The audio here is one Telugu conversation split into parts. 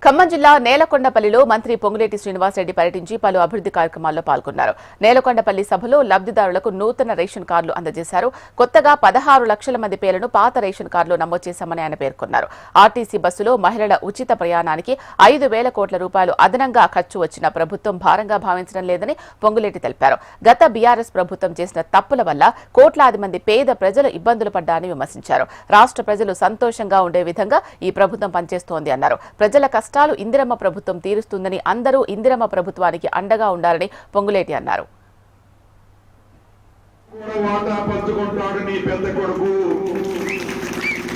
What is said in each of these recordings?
ఖమ్మం జిల్లా నేలకొండపల్లిలో మంత్రి పొంగులేటి శ్రీనివాసరెడ్డి పర్యటించి పలు అభివృద్ధి కార్యక్రమాల్లో పాల్గొన్నారు. నేలకొండపల్లి సభలో లబ్ధిదారులకు నూతన రేషన్ కార్డులు అందజేశారు. కొత్తగా 16 లక్షల మంది పేర్లను పాత రేషన్ కార్డులో నమోదు చేశామని ఆయన పేర్కొన్నారు. ఆర్టీసీ బస్సులో మహిళల ఉచిత ప్రయాణానికి 5,000 కోట్ల రూపాయలు అదనంగా ఖర్చు వచ్చిన ప్రభుత్వం భారంగా భావించడం లేదని పొంగులేటి తెలిపారు. గత బీఆర్ఎస్ ప్రభుత్వం చేసిన తప్పుల వల్ల కోట్లాది మంది పేద ప్రజలు ఇబ్బందులు పడ్డారని విమర్శించారు. రాష్ట్ర ప్రజలు సంతోషంగా ఉండే విధంగా ఈ ప్రభుత్వం పనిచేస్తోంది అన్నారు. ప్రజల కష్టాలు ఇందిరమ్మ ప్రభుత్వం తీరుస్తుందని, అందరూ ఇందిరమ్మ ప్రభుత్వానికి అండగా ఉండాలని పొంగులేటి అన్నారు.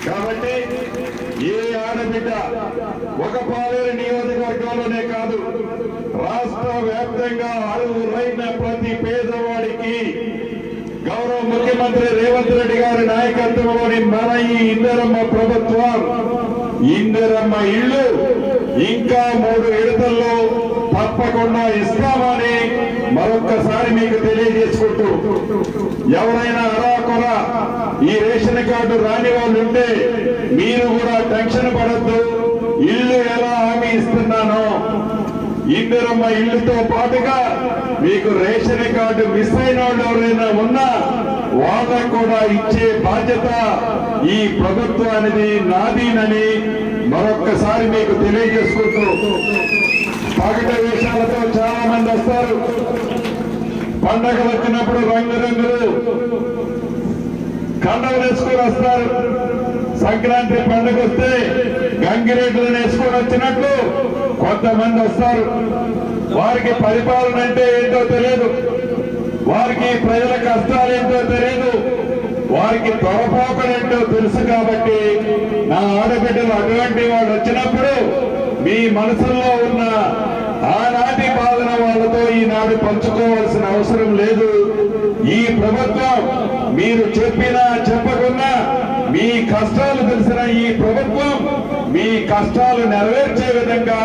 కాబట్టి ఏ ఆడబిడ్డ ఒక పాలేరు నియోజకవర్గంలోనే కాదు, రాష్ట్ర వ్యాప్తంగా అర్హులైన ప్రతి పేదవాడికి గౌరవ ముఖ్యమంత్రి రేవంత్ రెడ్డి గారి నాయకత్వంలోని మన ఈ ఇందిరమ్మ ప్రభుత్వం ఇందిరమ్మ ఇళ్లు ఇంకా 3 విడతల్లో తప్పకుండా ఇస్తామని మరొక్కసారి మీకు తెలియజేసుకుంటూ, ఎవరైనా అరాకొర ఈ రేషన్ కార్డు రాని వాళ్ళు ఉంటే మీరు కూడా టెన్షన్ పడద్దు. ఇల్లు ఎలా హామీ ఇస్తున్నానో ఇందిరమ్మ ఇల్లుతో పాటుగా మీకు రేషన్ కార్డు మిస్ అయిన వాళ్ళు ఎవరైనా ఉన్నా వాళ్ళకు కూడా ఇచ్చే బాధ్యత ఈ ప్రభుత్వానికి నాదీనని మరొక్కసారి మీకు తెలియజేసుకుంటూ, పగట వేషాలతో చాలా మంది వస్తారు. పండగలు వచ్చినప్పుడు రంగురంగులు కండలు వేసుకొని వస్తారు. సంక్రాంతి పండుగ వస్తే గంగిరెడ్లను వేసుకొని వచ్చినట్లు కొంతమంది వస్తారు. వారికి పరిపాలన అంటే ఏంటో తెలియదు, వారికి ప్రజల కష్టాలు ఏంటో తెలియదు, వారికి తొరపాకలేంటో తెలుసు. కాబట్టి నా ఆడబిడ్డలు అటువంటి వాళ్ళు వచ్చినప్పుడు మీ మనసులో ఉన్న ఆనాటి బాధన వాళ్ళతో ఈనాడు పంచుకోవాల్సిన అవసరం లేదు. ఈ ప్రభుత్వం మీరు చెప్పినా చెప్పకున్నా మీ కష్టాలు తెలిసిన ఈ ప్రభుత్వం మీ కష్టాలు నెరవేర్చే విధంగా